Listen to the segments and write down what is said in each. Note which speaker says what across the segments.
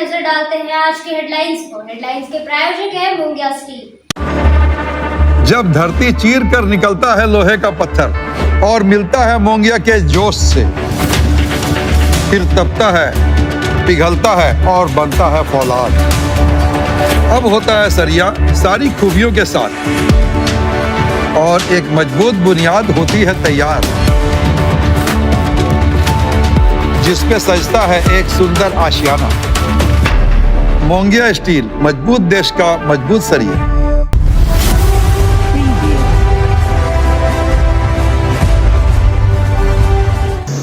Speaker 1: नजर डालते हैं आज के हेडलाइंस को। हेडलाइंस के प्रायोजक है मोंगिया स्टील।
Speaker 2: जब धरती चीर कर निकलता है लोहे का पत्थर और मिलता है मोंगिया के जोश से, फिर तपता है, पिघलता है और बनता है फौलाद। अब होता है सरिया सारी खूबियों के साथ और एक मजबूत बुनियाद होती है तैयार, जिस पे सजता है एक सुंदर आशियाना। मोंगिया स्टील, मजबूत देश का मजबूत सरिया।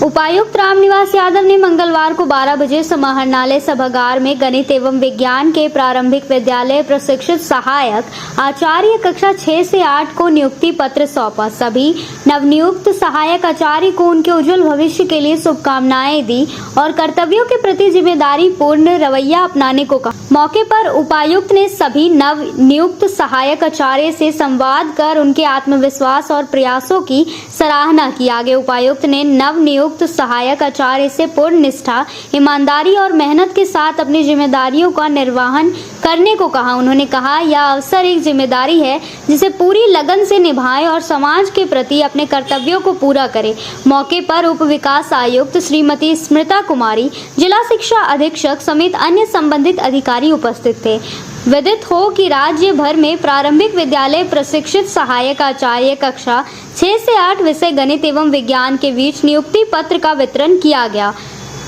Speaker 3: उपायुक्त रामनिवास यादव ने मंगलवार को 12 बजे समाहरणालय सभागार में गणित एवं विज्ञान के प्रारंभिक विद्यालय प्रशिक्षित सहायक आचार्य कक्षा 6 से 8 को नियुक्ति पत्र सौंपा। सभी नवनियुक्त सहायक आचार्य को उनके उज्जवल भविष्य के लिए शुभकामनाएं दी और कर्तव्यों के प्रति जिम्मेदारी पूर्ण रवैया अपनाने को कहा। मौके पर उपायुक्त ने सभी नव नियुक्त सहायक आचार्य से संवाद कर उनके आत्मविश्वास और प्रयासों की सराहना की। आगे उपायुक्त ने नव नियुक्त सहायक आचार्य से पूर्ण निष्ठा, ईमानदारी और मेहनत के साथ अपनी जिम्मेदारियों का निर्वहन करने को कहा। उन्होंने कहा, यह अवसर एक जिम्मेदारी है जिसे पूरी लगन से निभाएं और समाज के प्रति अपने कर्तव्यों को पूरा करें। मौके पर उप विकास आयुक्त श्रीमती स्मृता कुमारी, जिला शिक्षा अधीक्षक समेत अन्य संबंधित अधिकारी उपस्थित थे। विदित हो कि राज्य भर में प्रारंभिक विद्यालय प्रशिक्षित सहायक आचार्य कक्षा 6 से 8 विषय गणित एवं विज्ञान के बीच नियुक्ति पत्र का वितरण किया गया,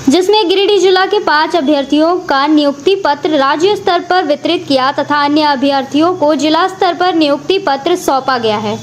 Speaker 3: जिसमें गिरिडीह जिला के 5 अभ्यर्थियों का नियुक्ति पत्र राज्य स्तर पर वितरित किया तथा अन्य अभ्यर्थियों को जिला स्तर पर नियुक्ति पत्र सौंपा गया है।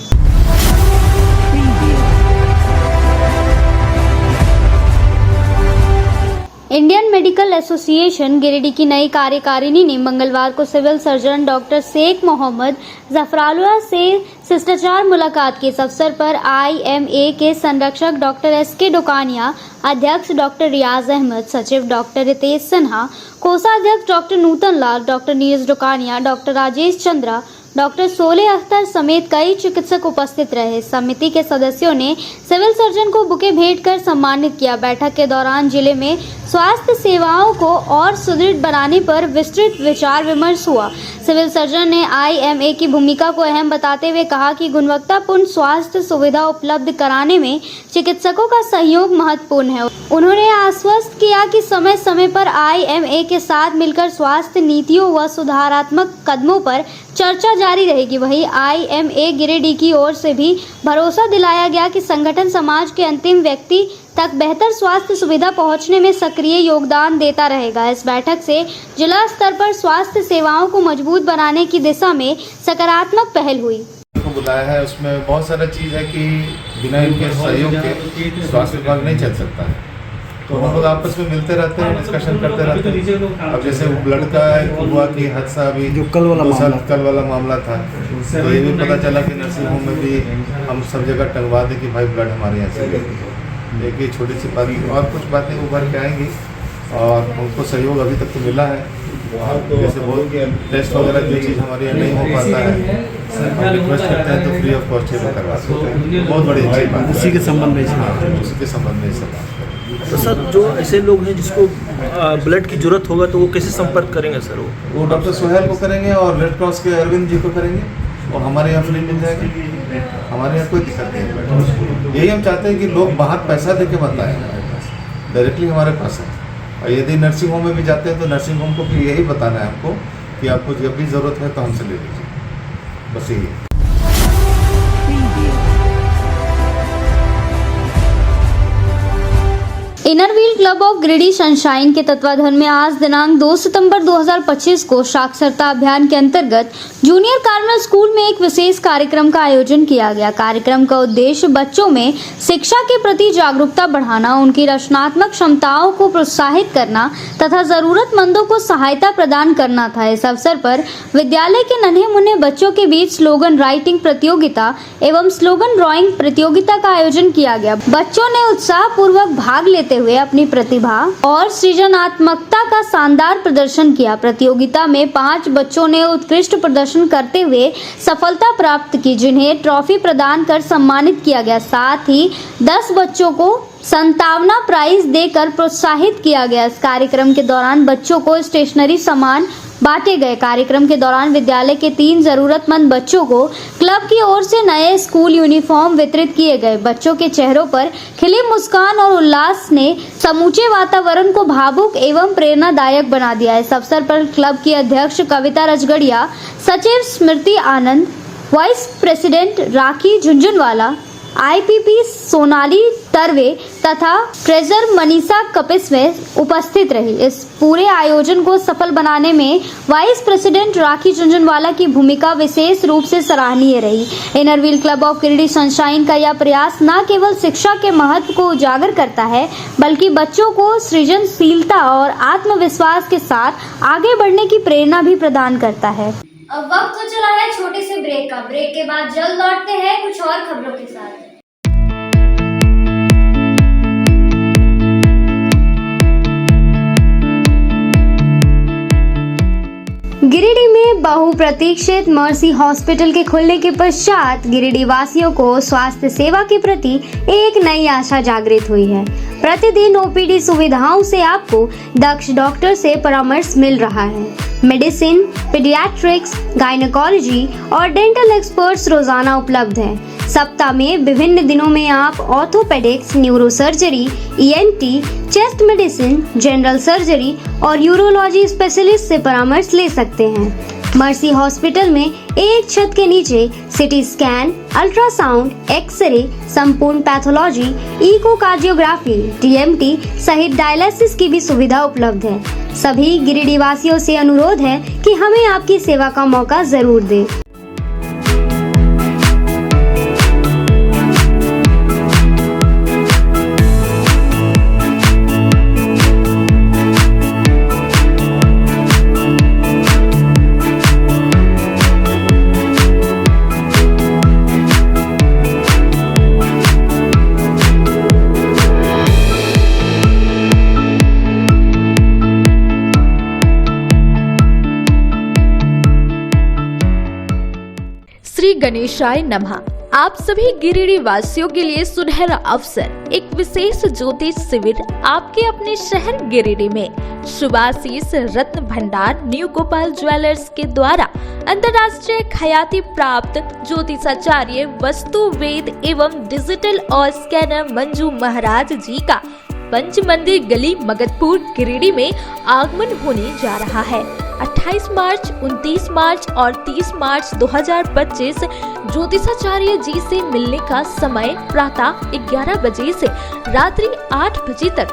Speaker 3: इंडियन मेडिकल एसोसिएशन गिरिडीह की नई कार्यकारिणी ने मंगलवार को civil surgeon doctor Sheikh Mohammad Zafarullah से शिष्टाचार मुलाकात की। इस अवसर पर IMA के संरक्षक डॉक्टर SK डोकानिया, अध्यक्ष डॉक्टर रियाज अहमद, सचिव डॉक्टर रितेश सिन्हा, कोषाध्यक्ष doctor Nutan Lal, doctor Neeraj Dokania, doctor Rajesh Chandra, doctor सोले अख्तर समेत कई चिकित्सक उपस्थित रहे। समिति के सदस्यों ने सिविल सर्जन को बुके भेंट कर सम्मानित किया। बैठक के दौरान जिले में स्वास्थ्य सेवाओं को और सुदृढ़ बनाने पर विस्तृत विचार विमर्श हुआ। सिविल सर्जन ने IMA की भूमिका को अहम बताते हुए कहा कि गुणवत्तापूर्ण स्वास्थ्य सुविधा उपलब्ध कराने में चिकित्सकों का सहयोग महत्वपूर्ण है। उन्होंने आश्वस्त किया कि समय समय पर IMA के साथ मिलकर स्वास्थ्य नीतियों व सुधारात्मक कदमों पर चर्चा जारी रहेगी। वहीं IMA गिरिडीह की ओर से भी भरोसा दिलाया गया कि संगठन समाज के अंतिम व्यक्ति तक बेहतर स्वास्थ्य सुविधा पहुंचने में सक्रिय योगदान देता रहेगा। इस बैठक से जिला स्तर पर स्वास्थ्य सेवाओं को मजबूत बनाने की दिशा में सकारात्मक पहल हुई।
Speaker 4: बुलाया है, उसमें बहुत सारा चीज़ है कि बिना इनके सहयोग के स्वास्थ्य विभाग नहीं चल सकता है। तो हम लोग आपस में मिलते रहते हैं, डिस्कशन करते रहते हैं। अब जैसे ब्लड का हुआ कि हादसा अभी जो कल वाला मामला था, तो ये भी पता चला कि नर्सिंग होम में भी हम सब जगह टंगवा दें कि भाई ब्लड हमारे यहाँ से एक ही छोटी सी बात और कुछ बातें उभर के आएंगी और उनको सहयोग अभी तक तो मिला है। जैसे बहुत टेस्ट वगैरह जो चीज़ हमारे यहाँ नहीं हो पाता है, हम रिक्वेस्ट करते हैं तो फ्री ऑफ कॉस्ट ही करवा सकते हैं। बहुत बड़ी अच्छी बात उसी के संबंध में
Speaker 5: तो सर, जो ऐसे लोग हैं जिसको ब्लड की जरूरत होगा तो वो कैसे संपर्क करेंगे सर?
Speaker 4: वो डॉक्टर सोहेल को करेंगे और रेड क्रॉस के अरविंद जी को करेंगे और हमारे यहाँ फ्री मिल जाएगी। हमारे यहाँ कोई दिक्कत नहीं है। यही हम चाहते हैं कि लोग बाहर पैसा दे के बताएं, हमारे पास डायरेक्टली हमारे पास है। और यदि नर्सिंग होम में भी जाते हैं तो नर्सिंग होम को भी यही बताना है हमको कि आपको जब भी ज़रूरत है तो हमसे ले लीजिए, बस यही है।
Speaker 3: Inner wheel club of Giridih sunshine के तत्वाधान में आज दिनांक 2 सितंबर 2025 को साक्षरता अभियान के अंतर्गत जूनियर कार्मल स्कूल में एक विशेष कार्यक्रम का आयोजन किया गया। कार्यक्रम का उद्देश्य बच्चों में शिक्षा के प्रति जागरूकता बढ़ाना, उनकी रचनात्मक क्षमताओं को प्रोत्साहित करना तथा जरूरतमंदों को सहायता प्रदान करना था। इस अवसर पर विद्यालय के नन्हे मुन्ने बच्चों के बीच स्लोगन राइटिंग प्रतियोगिता एवं स्लोगन ड्राइंग प्रतियोगिता का आयोजन किया गया। बच्चों ने उत्साह पूर्वक भाग लेते हुए अपनी प्रतिभा और सृजनात्मकता का शानदार प्रदर्शन किया। प्रतियोगिता में 5 बच्चों ने उत्कृष्ट प्रदर्शन करते हुए सफलता प्राप्त की, जिन्हें ट्रॉफी प्रदान कर सम्मानित किया गया। साथ ही 10 बच्चों को 57 प्राइज देकर प्रोत्साहित किया गया। इस कार्यक्रम के दौरान बच्चों को स्टेशनरी सामान बांटे गए। कार्यक्रम के दौरान विद्यालय के 3 जरूरतमंद बच्चों को क्लब की ओर से नए स्कूल यूनिफॉर्म वितरित किए गए। बच्चों के चेहरों पर खिली मुस्कान और उल्लास ने समूचे वातावरण को भावुक एवं प्रेरणादायक बना दिया। इस अवसर पर क्लब की अध्यक्ष कविता रजगड़िया, सचिव स्मृति आनंद, वाइस प्रेसिडेंट राखी झुंझुनवाला, आईपीपी सोनाली तरवे तथा ट्रेजर मनीषा कपिस्वे उपस्थित रही। इस पूरे आयोजन को सफल बनाने में वाइस प्रेसिडेंट राखी झुंझुनवाला की भूमिका विशेष रूप से सराहनीय रही। Inner wheel club of Giridih sunshine का यह प्रयास न केवल शिक्षा के महत्व को उजागर करता है, बल्कि बच्चों को सृजनशीलता और आत्मविश्वास के साथ आगे बढ़ने की प्रेरणा भी प्रदान करता है।
Speaker 1: अब वक्त तो चला है छोटे से ब्रेक का। ब्रेक के बाद जल्द लौटते हैं कुछ और खबरों के साथ।
Speaker 3: गिरिडीह में बहुप्रतीक्षित मर्सी हॉस्पिटल के खुलने के पश्चात गिरिडीह वासियों को स्वास्थ्य सेवा के प्रति एक नई आशा जागृत हुई है। प्रतिदिन ओपीडी सुविधाओं से आपको दक्ष डॉक्टर से परामर्श मिल रहा है। मेडिसिन, पीडियाट्रिक्स, गायनेकोलॉजी और डेंटल एक्सपर्ट्स रोजाना उपलब्ध हैं। सप्ताह में विभिन्न दिनों में आप orthopaedics, neurosurgery, ENT, chest medicine, general surgery और यूरोलॉजी स्पेशलिस्ट से परामर्श ले सकते हैं। मर्सी हॉस्पिटल में एक छत के नीचे सिटी स्कैन, अल्ट्रासाउंड, एक्सरे, संपूर्ण पैथोलॉजी, इकोकार्डियोग्राफी, टीएमटी सहित डायलिसिस की भी सुविधा उपलब्ध है। सभी गिरिडीह वासियों से अनुरोध है कि हमें आपकी सेवा का मौका जरूर दें।
Speaker 6: श्री गणेशाय नमः। आप सभी गिरिडीह वासियों के लिए सुनहरा अवसर, एक विशेष ज्योतिष शिविर आपके अपने शहर गिरिडीह में शुभाशीष रत्न भंडार न्यू गोपाल ज्वेलर्स के द्वारा अंतर्राष्ट्रीय ख्याति प्राप्त ज्योतिषाचार्य, वस्तु वेद एवं डिजिटल और स्कैनर मंजू महाराज जी का पंच मंदिर गली मगतपुर गिरिडीह में आगमन होने जा रहा है। 28 मार्च, 29 मार्च और 30 मार्च 2025 ज्योतिषाचार्य जी से मिलने का समय प्रातः 11 बजे से रात्रि 8 बजे तक।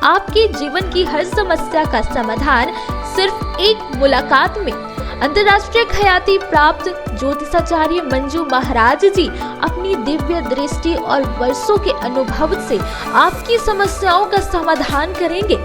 Speaker 6: आपके जीवन की हर समस्या का समाधान सिर्फ एक मुलाकात में। अंतर्राष्ट्रीय ख्याति प्राप्त ज्योतिषाचार्य मंजू महाराज जी अपनी दिव्य दृष्टि और वर्षों के अनुभव से आपकी समस्याओं का समाधान करेंगे।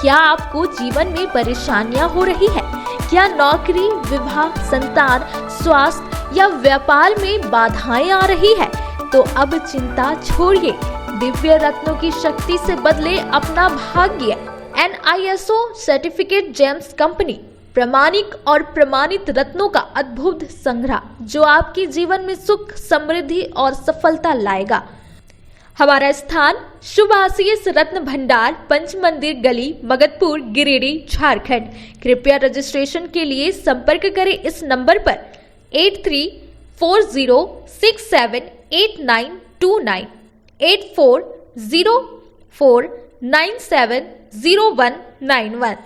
Speaker 6: क्या आपको जीवन में परेशानियां हो रही है? क्या नौकरी, विवाह, संतान, स्वास्थ्य या व्यापार में बाधाएं आ रही है? तो अब चिंता छोड़िए, दिव्य रत्नों की शक्ति से बदले अपना भाग्य। NISO सर्टिफिकेट जेम्स कंपनी प्रामाणिक और प्रमाणित रत्नों का अद्भुत संग्रह, जो आपके जीवन में सुख, समृद्धि और सफलता लाएगा। हमारा स्थान शुभाशीष रत्न भंडार, पंच मंदिर गली, मगतपुर, गिरिडीह, झारखंड। कृपया रजिस्ट्रेशन के लिए संपर्क करें इस नंबर पर 8340678929 8404970191।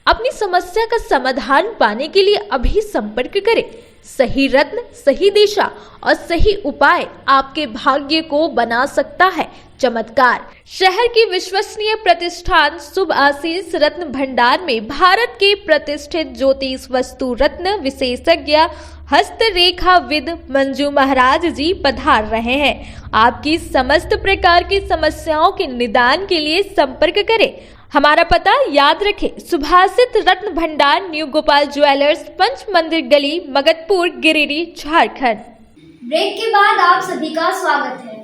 Speaker 6: अपनी समस्या का समाधान पाने के लिए अभी संपर्क करें। सही रत्न, सही दिशा और सही उपाय आपके भाग्य को बना सकता है चमत्कार। शहर की विश्वसनीय प्रतिष्ठान शुभ आशीष रत्न भंडार में भारत के प्रतिष्ठित ज्योतिष वस्तु रत्न विशेषज्ञ हस्तरेखाविद मंजू महाराज जी पधार रहे हैं। आपकी समस्त प्रकार की समस्याओं के निदान के लिए संपर्क करें। हमारा पता याद रखें, सुभाषित रत्न भंडार, न्यू गोपाल ज्वेलर्स, पंच मंदिर गली, मगतपुर, गिरिडीह, झारखंड।
Speaker 1: ब्रेक के बाद आप सभी का स्वागत है।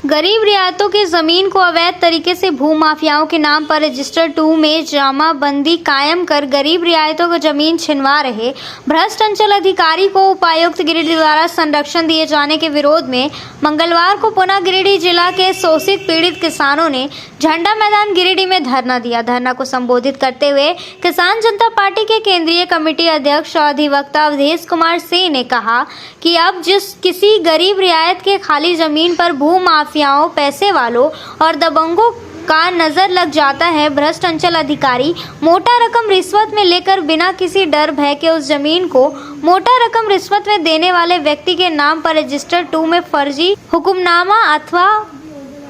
Speaker 3: गरीब रियायतों की जमीन को अवैध तरीके से भू माफियाओं के नाम पर रजिस्टर 2 में जमाबंदी कायम कर गरीब रियायतों को जमीन छिनवा रहे भ्रष्ट अंचल अधिकारी को उपायुक्त गिरिडीह द्वारा संरक्षण दिए जाने के विरोध में मंगलवार को पुनः गिरिडीह जिला के शोषित पीड़ित किसानों ने झंडा मैदान गिरिडीह में धरना दिया। धरना को संबोधित करते हुए किसान जनता पार्टी के केंद्रीय कमेटी अध्यक्ष और अधिवक्ता अवधेश कुमार सिंह ने कहा कि अब जिस किसी गरीब रियायत के खाली जमीन पर भू माफियाओं, पैसे वालों और दबंगों का नजर लग जाता है, भ्रष्ट अंचल अधिकारी मोटा रकम रिश्वत में लेकर बिना किसी डर भय के उस जमीन को मोटा रकम रिश्वत में देने वाले व्यक्ति के नाम पर रजिस्टर 2 में फर्जी हुक्मनामा अथवा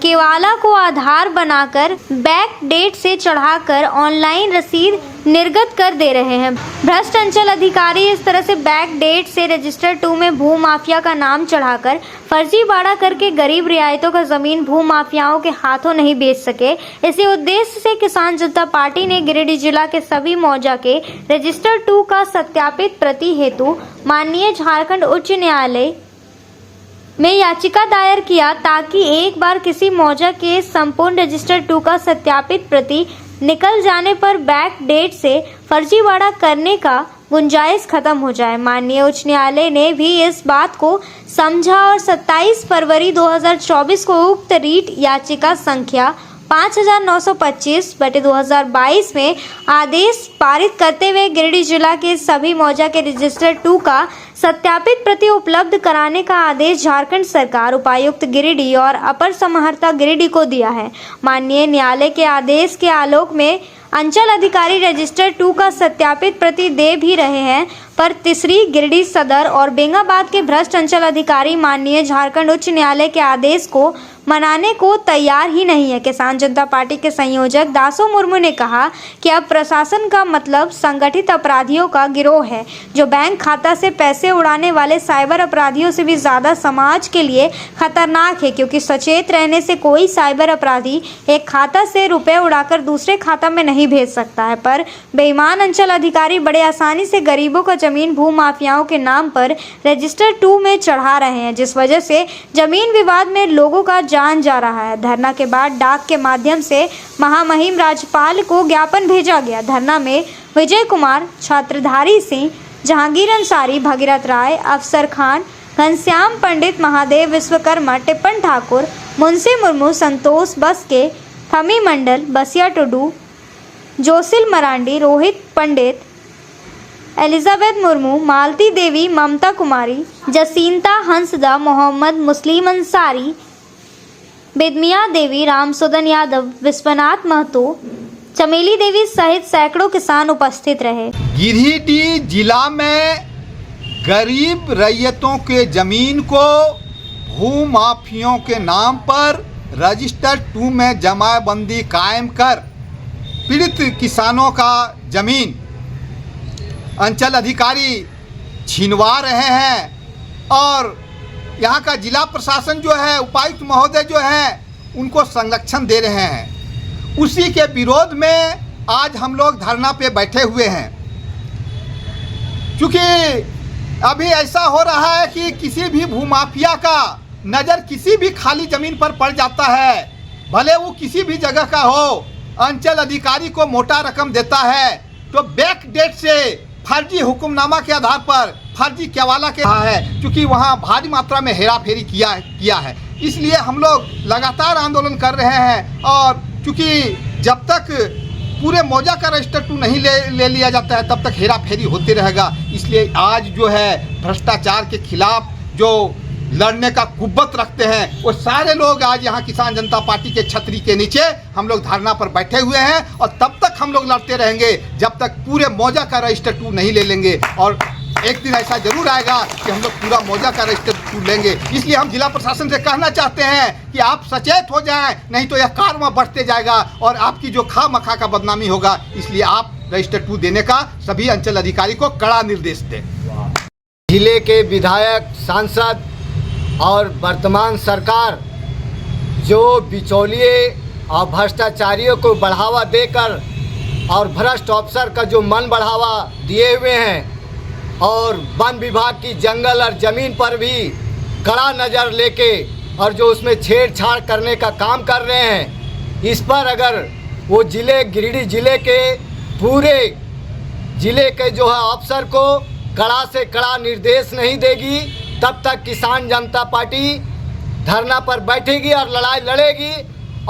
Speaker 3: केवाला को आधार बनाकर बैक डेट से चढ़ाकर ऑनलाइन रसीद निर्गत कर दे रहे हैं। भ्रष्ट अंचल अधिकारी इस तरह से बैक डेट से रजिस्टर 2 में भू माफिया का नाम चढ़ाकर फर्जीवाड़ा करके गरीब रियायतों का जमीन भू माफियाओं के हाथों नहीं बेच सके। इसी उद्देश्य से किसान जनता पार्टी ने गिरिडीह जिला के सभी मौजा के रजिस्टर 2 का सत्यापित प्रति हेतु माननीय झारखंड उच्च न्यायालय में याचिका दायर किया, ताकि एक बार किसी मौजा के संपूर्ण रजिस्टर 2 का सत्यापित प्रति निकल जाने पर बैक डेट से फर्जीवाड़ा करने का गुंजाइश खत्म हो जाए। माननीय उच्च न्यायालय ने भी इस बात को समझा और 27 फरवरी 2024 को उक्त रीट याचिका संख्या 5925/2022 में आदेश पारित करते हुए गिरिडीह जिला के सभी मौजा के रजिस्टर 2 का सत्यापित प्रति उपलब्ध कराने का आदेश झारखंड सरकार, उपायुक्त गिरिडीह और अपर समाहर्ता गिरिडीह को दिया है। माननीय न्यायालय के आदेश के आलोक में अंचल अधिकारी रजिस्टर 2 का सत्यापित प्रति दे भी रहे हैं, पर तीसरी गिरिडीह सदर और बेंगाबाद के भ्रष्ट अंचल अधिकारी माननीय झारखंड उच्च न्यायालय के आदेश को मनाने को तैयार ही नहीं है। किसान जनता पार्टी के संयोजक दासो मुर्मू ने कहा कि अब प्रशासन का मतलब संगठित अपराधियों का गिरोह है, जो बैंक खाता से पैसे उड़ाने वाले साइबर अपराधियों से भी ज़्यादा समाज के लिए खतरनाक है, क्योंकि सचेत रहने से कोई साइबर अपराधी एक खाता से रुपए उड़ाकर दूसरे खाता में नहीं भेज सकता है, पर बेईमान अंचल अधिकारी बड़े आसानी से गरीबों का जमीन भू माफियाओं के नाम पर रजिस्टर 2 में चढ़ा रहे हैं, जिस वजह से जमीन विवाद में लोगों का जान जा रहा है। धरना के बाद डाक के माध्यम से महामहिम राज्यपाल को ज्ञापन भेजा गया। धरना में विजय कुमार, छात्रधारी सिंह, जहांगीर अंसारी, भगीरथ राय, अफसर खान, घनश्याम पंडित, महादेव विश्वकर्मा, टिप्पण ठाकुर, मुंशी मुर्मू, संतोष बसके, थमी मंडल, बसिया टुडू, जोसिल मरांडी, रोहित पंडित, एलिजाबेथ मुर्मू, मालती देवी, ममता कुमारी, जसींता हंसदा, मोहम्मद मुस्लिम अंसारी, बेदमिया देवी, रामसुदन यादव, विश्वनाथ महतो, चमेली देवी सहित सैकड़ों किसान उपस्थित रहे।
Speaker 7: गिरिडीह जिला में गरीब रैयतों के जमीन को भू माफियों के नाम पर रजिस्टर 2 में जमाबंदी कायम कर पीड़ित किसानों का जमीन अंचल अधिकारी छीनवा रहे हैं, और यहाँ का जिला प्रशासन जो है, उपायुक्त महोदय जो है, उनको संरक्षण दे रहे हैं। उसी के विरोध में आज हम लोग धरना पे बैठे हुए हैं, क्योंकि अभी ऐसा हो रहा है कि किसी भी भूमाफिया का नज़र किसी भी खाली ज़मीन पर पड़ जाता है, भले वो किसी भी जगह का हो, अंचल अधिकारी को मोटा रकम देता है तो बैक डेट से फर्जी हुक्मनामा के आधार पर फर्जी केवाला के है, क्योंकि वहाँ भारी मात्रा में हेरा फेरी किया है। इसलिए हम लोग लगातार आंदोलन कर रहे हैं, और क्योंकि जब तक पूरे मौजा का रजिस्टर 2 नहीं ले लिया जाता है तब तक हेरा फेरी होते रहेगा। इसलिए आज जो है भ्रष्टाचार के खिलाफ जो लड़ने का कुव्वत रखते हैं वो सारे लोग आज यहाँ किसान जनता पार्टी के छतरी के नीचे हम लोग धरना पर बैठे हुए हैं, और तब तक हम लोग लड़ते रहेंगे जब तक पूरे मौजा का रजिस्टर 2 नहीं ले लेंगे। और एक दिन ऐसा जरूर आएगा कि हम लोग पूरा मौजा का रजिस्टर 2 लेंगे। इसलिए हम जिला प्रशासन से कहना चाहते हैं कि आप सचेत हो जाएं, नहीं तो यह कारवां बढ़ते जाएगा और आपकी जो खा मखा का बदनामी होगा। इसलिए आप रजिस्टर 2 देने का सभी अंचल अधिकारी को कड़ा निर्देश दें।
Speaker 8: जिले के विधायक, सांसद और वर्तमान सरकार जो बिचौलिए और भ्रष्टाचारियों को बढ़ावा देकर और भ्रष्ट अफसर का जो मन बढ़ावा दिए हुए हैं, और वन विभाग की जंगल और ज़मीन पर भी कड़ा नज़र लेके और जो उसमें छेड़छाड़ करने का काम कर रहे हैं, इस पर अगर वो गिरिडीह जिले के पूरे जिले के जो है अफसर को कड़ा से कड़ा निर्देश नहीं देगी, तब तक किसान जनता पार्टी धरना पर बैठेगी और लड़ाई लड़ेगी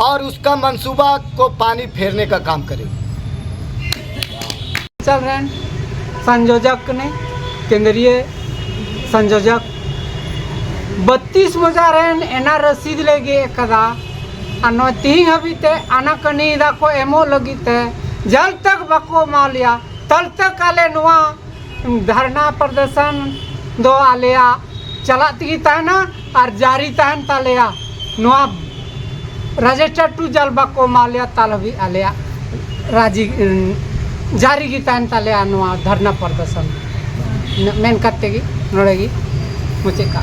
Speaker 8: और उसका मंसूबा को पानी फेरने का काम करेगी।
Speaker 9: चल रहे हैं संयोजक ने, केंद्रीय संयोजक 32 बजा रहे एना रसीद लेगी एकदा अनो तीन हबी ते आना कनी दा को एमो लगी ते जल तक बको मालिया तल तक आले नुआ धरना प्रदर्शन दो आलिया चलाती ताना और जारी तान तालिया नुआ रजिस्टर टू जल बको मालिया तालवी आलिया राजी जारी की तान तालिया नुआ धरना प्रदर्शन मेन करते की नोड़ेगी मुझे का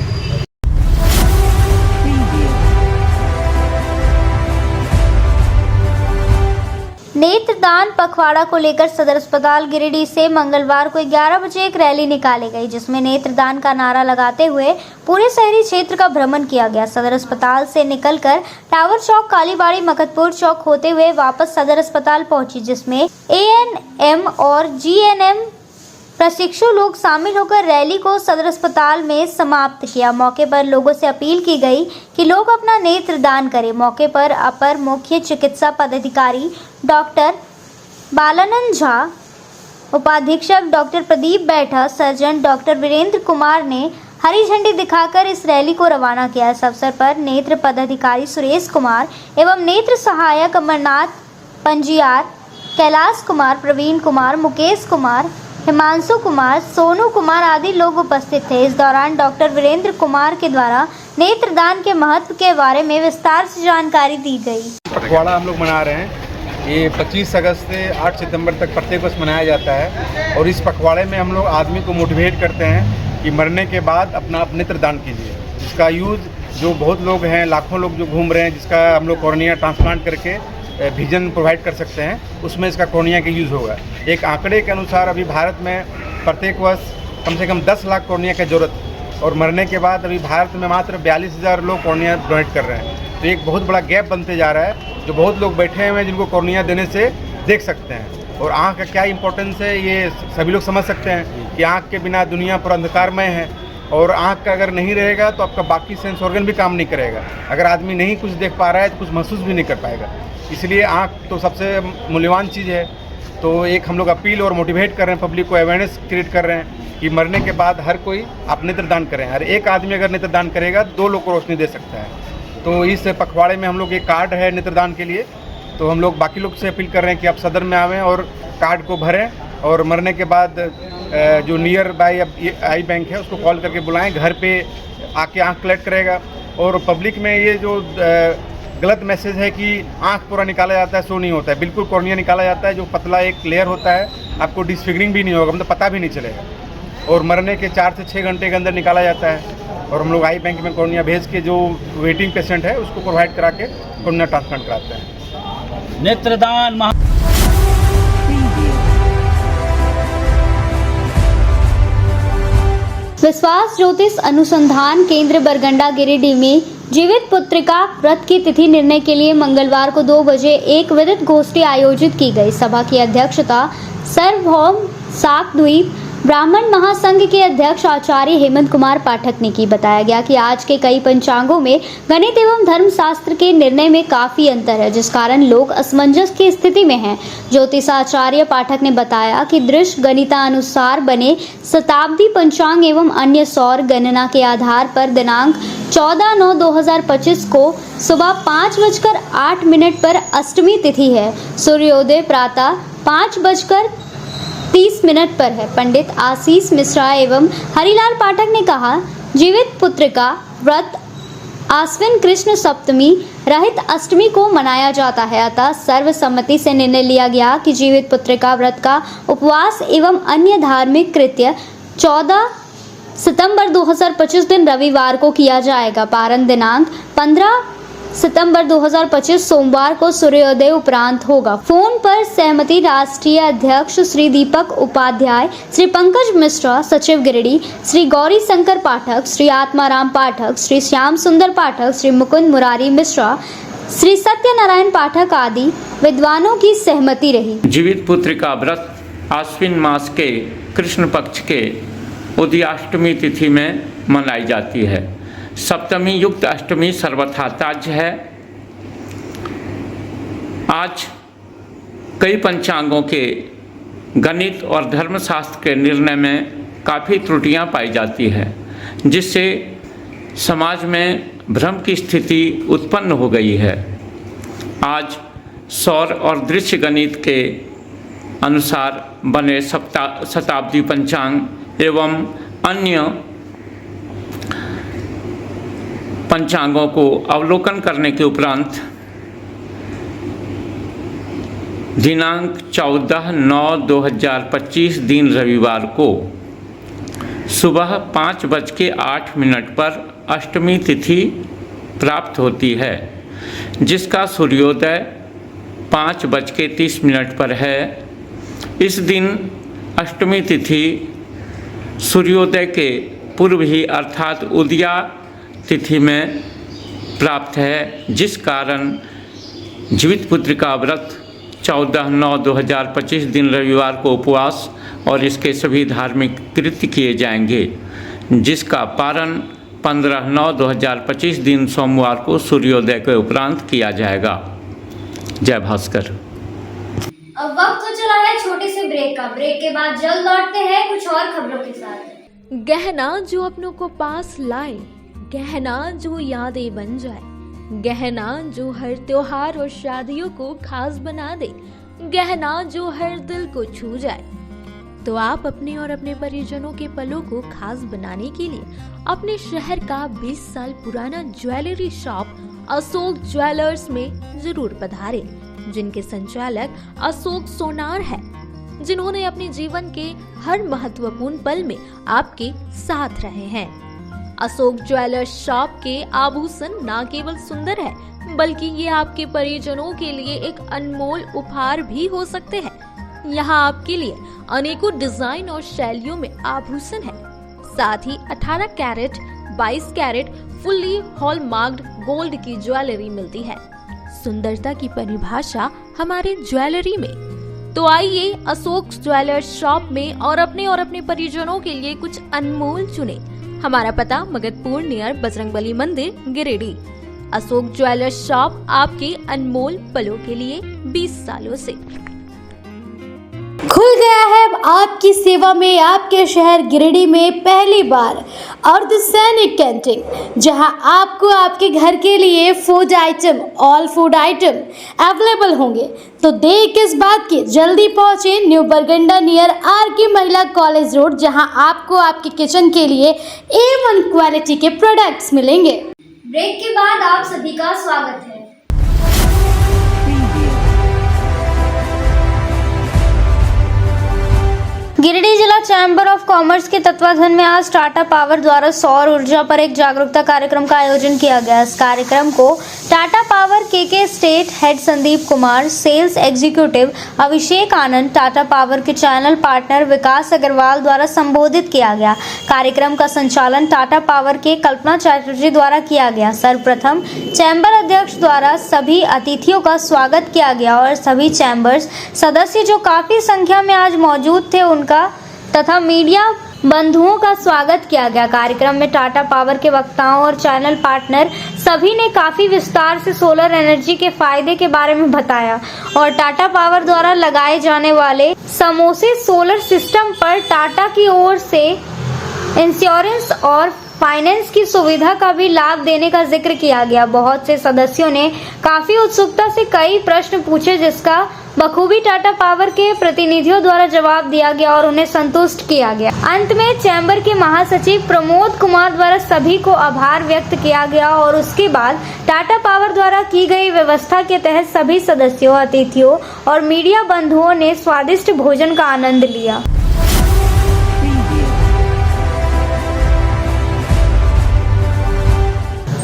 Speaker 3: नेत्रदान पखवाड़ा को लेकर सदर अस्पताल गिरिडीह से मंगलवार को 11 बजे एक रैली निकाली गई, जिसमें नेत्रदान का नारा लगाते हुए पूरे शहरी क्षेत्र का भ्रमण किया गया। सदर अस्पताल से निकलकर टावर चौक, कालीबाड़ी, मकतपुर चौक होते हुए वापस सदर अस्पताल पहुंची, जिसमें ANM और GNM प्रशिक्षु लोग शामिल होकर रैली को सदर अस्पताल में समाप्त किया। मौके पर लोगों से अपील की गई कि लोग अपना नेत्र दान करें। मौके पर अपर मुख्य चिकित्सा पदाधिकारी डॉक्टर बालानंद झा, उपाधीक्षक डॉक्टर प्रदीप बैठा, सर्जन डॉक्टर वीरेंद्र कुमार ने हरी झंडी दिखाकर इस रैली को रवाना किया। इस अवसर पर नेत्र पदाधिकारी सुरेश कुमार एवं नेत्र सहायक अमरनाथ पंजियार, कैलाश कुमार, प्रवीण कुमार, मुकेश कुमार, हिमांशु कुमार, सोनू कुमार आदि लोग उपस्थित थे। इस दौरान डॉक्टर वीरेंद्र कुमार के द्वारा नेत्रदान के महत्व के बारे में विस्तार से जानकारी दी गई।
Speaker 10: पखवाड़ा हम लोग मना रहे हैं, ये 25 अगस्त से 8 सितंबर तक प्रत्येक वर्ष मनाया जाता है और इस पखवाड़े में हम लोग आदमी को मोटिवेट करते हैं कि मरने के बाद अपना नेत्रदान कीजिए, जिसका यूज़ जो बहुत लोग हैं, लाखों लोग जो घूम रहे हैं, जिसका हम लोग कॉर्निया ट्रांसप्लांट करके विजन प्रोवाइड कर सकते हैं, उसमें इसका कॉर्निया का यूज़ होगा। एक आंकड़े के अनुसार अभी भारत में प्रत्येक वर्ष कम से कम 10 लाख कॉर्निया की ज़रूरत, और मरने के बाद अभी भारत में मात्र 42,000 लोग कॉर्निया डोनेट कर रहे हैं। तो एक बहुत बड़ा गैप बनते जा रहा है, जो बहुत लोग बैठे हुए हैं जिनको कॉर्निया देने से देख सकते हैं। और आँख का क्या इंपॉर्टेंस है ये सभी लोग समझ सकते हैं कि आँख के बिना दुनिया पर अंधकारमय है, और आँख का अगर नहीं रहेगा तो आपका बाकी सेंस ऑर्गन भी काम नहीं करेगा। अगर आदमी नहीं कुछ देख पा रहा है तो कुछ महसूस भी नहीं कर पाएगा। इसलिए आँख तो सबसे मूल्यवान चीज़ है। तो एक हम लोग अपील और मोटिवेट कर रहे हैं, पब्लिक को अवेयरनेस क्रिएट कर रहे हैं कि मरने के बाद हर कोई आप नेत्रदान करें। हर एक आदमी अगर नेत्रदान करेगा 2 लोग को रोशनी दे सकता है। तो इस पखवाड़े में हम लोग एक कार्ड है नेत्रदान के लिए, तो हम लोग बाकी लोग से अपील कर रहे हैं कि आप सदर में आवें और कार्ड को भरें, और मरने के बाद जो नियर बाय आई बैंक है उसको कॉल करके बुलाएं, घर पे आके आँख कलेक्ट करेगा। और पब्लिक में ये जो गलत मैसेज है कि आँख पूरा निकाला जाता है, सो नहीं होता है। बिल्कुल कॉर्निया निकाला जाता है, जो पतला एक लेयर होता है, आपको डिसफिगरिंग भी नहीं होगा, मतलब पता भी नहीं चलेगा। और मरने के 4 से 6 घंटे के अंदर निकाला जाता है। और हम लोग आई बैंक में कॉर्निया भेज के जो वेटिंग पेशेंट है उसको प्रोवाइड करा के कॉर्निया ट्रांसप्लांट कराते हैं।
Speaker 5: नेत्रदान
Speaker 3: विश्वास ज्योतिष अनुसंधान केंद्र बरगंडा गिरिडीह में जीवित पुत्रिका व्रत की तिथि निर्णय के लिए मंगलवार को 2 बजे एक विदित गोष्ठी आयोजित की गई। सभा की अध्यक्षता सार्वभौम शाकद्वीप ब्राह्मण महासंघ के अध्यक्ष आचार्य हेमंत कुमार पाठक ने की। बताया गया कि आज के कई पंचांगों में गणित एवं धर्मशास्त्र के निर्णय में काफी अंतर है, जिस कारण लोग असमंजस की स्थिति में हैं। ज्योतिषाचार्य पाठक ने बताया कि दृश्य गणितानुसार बने शताब्दी पंचांग एवं अन्य सौर गणना के आधार पर दिनांक 14/9/2025 को सुबह 5:08 पर अष्टमी तिथि है। सूर्योदय प्रातः 5:30 पर है। पंडित आशीष मिश्रा एवं हरिलाल पाठक ने कहा, जीवित पुत्रिका व्रत आश्विन कृष्ण सप्तमी रहित अष्टमी को मनाया जाता है। अतः सर्वसम्मति से निर्णय लिया गया कि जीवित पुत्रिका व्रत का उपवास एवं अन्य धार्मिक कृत्य 14 सितंबर 2025 दिन रविवार को किया जाएगा। पारण दिनांक सितंबर 2025 सोमवार को सूर्योदय उपरांत होगा। फोन पर सहमति राष्ट्रीय अध्यक्ष श्री दीपक उपाध्याय, श्री पंकज मिश्रा सचिव गिरिडीह, श्री गौरी शंकर पाठक, श्री आत्माराम पाठक, श्री श्याम सुंदर पाठक, श्री मुकुंद मुरारी मिश्रा, श्री सत्यनारायण पाठक आदि विद्वानों की सहमति रही।
Speaker 11: जीवित पुत्र का व्रत आश्विन मास के कृष्ण पक्ष के उदयाष्टमी तिथि में मनाई जाती है। सप्तमी युक्त अष्टमी सर्वथा ताज्य है। आज कई पंचांगों के गणित और धर्मशास्त्र के निर्णय में काफ़ी त्रुटियां पाई जाती है, जिससे समाज में भ्रम की स्थिति उत्पन्न हो गई है। आज सौर और दृश्य गणित के अनुसार बने शताब्दी पंचांग एवं अन्य पंचांगों को अवलोकन करने के उपरांत दिनांक 14/9/2025 दिन रविवार को सुबह 5:08 पर अष्टमी तिथि प्राप्त होती है, जिसका सूर्योदय 5:30 पर है। इस दिन अष्टमी तिथि सूर्योदय के पूर्व ही अर्थात उदया तिथि में प्राप्त है, जिस कारण जीवित पुत्र का व्रत 14/9/2025 दिन रविवार को उपवास और इसके सभी धार्मिक कृत्य किए जाएंगे, जिसका पारण 15/9/2025 दिन सोमवार को सूर्योदय के उपरांत किया जाएगा। जय भास्कर।
Speaker 1: अब वक्त हो चला है छोटे से ब्रेक का। ब्रेक के बाद जल्द लौटते हैं कुछ और खबरों के साथ।
Speaker 6: गहना जो अपनों को पास लाए, गहना जो यादें बन जाए, गहना जो हर त्योहार और शादियों को खास बना दे, गहना जो हर दिल को छू जाए। तो आप अपने और अपने परिजनों के पलों को खास बनाने के लिए अपने शहर का 20 साल पुराना ज्वेलरी शॉप अशोक ज्वेलर्स में जरूर पधारें, जिनके संचालक अशोक सोनार है, जिन्होंने अपने जीवन के हर महत्वपूर्ण पल में आपके साथ रहे हैं। अशोक ज्वेलर्स शॉप के आभूषण न केवल सुंदर है, बल्कि ये आपके परिजनों के लिए एक अनमोल उपहार भी हो सकते हैं। यहाँ आपके लिए अनेकों डिजाइन और शैलियों में आभूषण है। साथ ही 18 कैरेट, 22 कैरेट फुल्ली हॉलमार्क्ड गोल्ड की ज्वेलरी मिलती है। सुंदरता की परिभाषा हमारे ज्वेलरी में। तो आइए अशोक ज्वेलर्स शॉप में और अपने परिजनों के लिए कुछ अनमोल चुने। हमारा पता मगधपुर नियर बजरंगबली मंदिर, गिरिडीह। अशोक ज्वेलर्स शॉप आपके अनमोल पलों के लिए 20 सालों से।
Speaker 12: खुल गया है आपकी सेवा में आपके शहर गिरिडीह में पहली बार अर्धसैनिक कैंटीन, जहां आपको आपके घर के लिए food item, all food item available होंगे। तो देर किस बात की, जल्दी पहुंचे न्यू बरगंडा नियर आर.के. महिला कॉलेज रोड, जहां आपको आपके किचन के लिए A1 क्वालिटी के प्रोडक्ट्स मिलेंगे।
Speaker 1: ब्रेक के बाद आप सभी का स्वागत है।
Speaker 3: गिरिडीह जिला चैम्बर ऑफ कॉमर्स के तत्वाधान में आज टाटा पावर द्वारा सौर ऊर्जा पर एक जागरूकता कार्यक्रम का आयोजन किया गया। इस कार्यक्रम को टाटा पावर के state head Sandeep Kumar, sales executive Abhishek Anand, Tata power के चैनल पार्टनर विकास अग्रवाल द्वारा संबोधित किया गया। कार्यक्रम का संचालन टाटा पावर के कल्पना चैटर्जी द्वारा किया गया। सर्वप्रथम चैम्बर अध्यक्ष द्वारा सभी अतिथियों का स्वागत किया गया और सभी चैम्बर्स सदस्य जो काफी संख्या में आज मौजूद थे उनका तथा मीडिया बंधुओं का स्वागत किया गया। कार्यक्रम में टाटा पावर के वक्ताओं और चैनल पार्टनर सभी ने काफी विस्तार से सोलर एनर्जी के फायदे के बारे में बताया और टाटा पावर द्वारा लगाए जाने वाले समोसे सोलर सिस्टम पर टाटा की ओर से इंश्योरेंस और फाइनेंस की सुविधा का भी लाभ देने का जिक्र किया गया। बहुत से सदस्यों ने काफी उत्सुकता से कई प्रश्न पूछे, जिसका बखूबी टाटा पावर के प्रतिनिधियों द्वारा जवाब दिया गया और उन्हें संतुष्ट किया गया। अंत में चैम्बर के महासचिव प्रमोद कुमार द्वारा सभी को आभार व्यक्त किया गया और उसके बाद टाटा पावर द्वारा की गई व्यवस्था के तहत सभी सदस्यों, अतिथियों और मीडिया बंधुओं ने स्वादिष्ट भोजन का आनंद लिया।